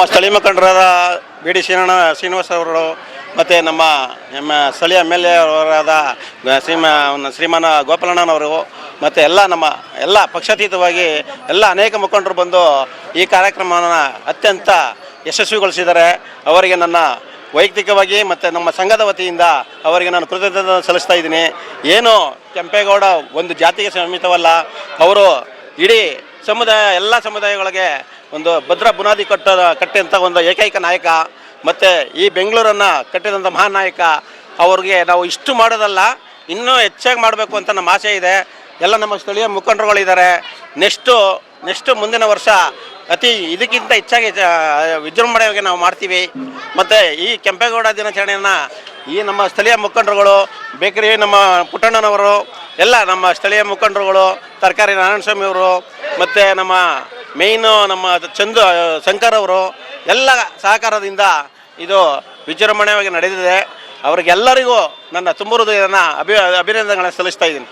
ಸ್ಥಳೀಯ ಮುಖಂಡರಾದ B D Srinivas ಅವರು ಮತ್ತು ನಮ್ಮ ಸ್ಥಳೀಯ ಎಮ್ ಎಲ್ ಎ ಅವರಾದ ಶ್ರೀಮಾನ ಗೋಪಾಲಣ್ಣನವರು ಮತ್ತು ಎಲ್ಲ ಪಕ್ಷಾತೀತವಾಗಿ ಅನೇಕ ಮುಖಂಡರು ಬಂದು ಈ ಕಾರ್ಯಕ್ರಮವನ್ನು ಅತ್ಯಂತ ಯಶಸ್ವಿಗೊಳಿಸಿದ್ದಾರೆ. ಅವರಿಗೆ ನನ್ನ ವೈಯಕ್ತಿಕವಾಗಿ ಮತ್ತು ನಮ್ಮ ಸಂಘದ ವತಿಯಿಂದ ಅವರಿಗೆ ನಾನು ಕೃತಜ್ಞತೆ ಸಲ್ಲಿಸ್ತಾ ಇದ್ದೀನಿ. ಏನು ಕೆಂಪೇಗೌಡ ಒಂದು ಜಾತಿಗೆ ಸೀಮಿತವಲ್ಲ, ಅವರು ಇಡೀ ಎಲ್ಲ ಸಮುದಾಯಗಳಿಗೆ ಒಂದು ಭದ್ರ ಬುನಾದಿ ಕಟ್ಟಿದಂಥ ಒಂದು ಏಕೈಕ ನಾಯಕ ಮತ್ತು ಈ ಬೆಂಗಳೂರನ್ನು ಕಟ್ಟಿದಂಥ ಮಹಾನ್ ನಾಯಕ. ಅವ್ರಿಗೆ ನಾವು ಇಷ್ಟು ಮಾಡೋದಲ್ಲ, ಇನ್ನೂ ಹೆಚ್ಚಾಗಿ ಮಾಡಬೇಕು ಅಂತ ನಮ್ಮ ಆಸೆ ಇದೆ. ನಮ್ಮ ಸ್ಥಳೀಯ ಮುಖಂಡರುಗಳಿದ್ದಾರೆ. ನೆಕ್ಸ್ಟು ಮುಂದಿನ ವರ್ಷ ಇದಕ್ಕಿಂತ ಹೆಚ್ಚಾಗಿ ವಿಜೃಂಭಣೆಯಾಗಿ ನಾವು ಮಾಡ್ತೀವಿ. ಮತ್ತು ಈ ಕೆಂಪೇಗೌಡ ದಿನಾಚರಣೆಯನ್ನು ಈ ನಮ್ಮ ಸ್ಥಳೀಯ ಮುಖಂಡರುಗಳು, ಬೇಕರಿ ನಮ್ಮ ಪುಟ್ಟಣ್ಣನವರು, ನಮ್ಮ ಸ್ಥಳೀಯ ಮುಖಂಡರುಗಳು, ತರಕಾರಿ ನಾರಾಯಣಸ್ವಾಮಿ ಅವರು, ಮತ್ತು ನಮ್ಮ ಮೇಯ್ನು ನಮ್ಮ ಶಂಕರ್ ಅವರು ಸಹಕಾರದಿಂದ ಇದು ವಿಜೃಂಭಣೆಯಾಗಿ ನಡೆದಿದೆ. ಅವರಿಗೆಲ್ಲರಿಗೂ ನನ್ನ ತುಂಬ ಹೃದಯದ ಅಭಿನಂದನೆಗಳನ್ನು ಸಲ್ಲಿಸ್ತಾ ಇದ್ದೀನಿ.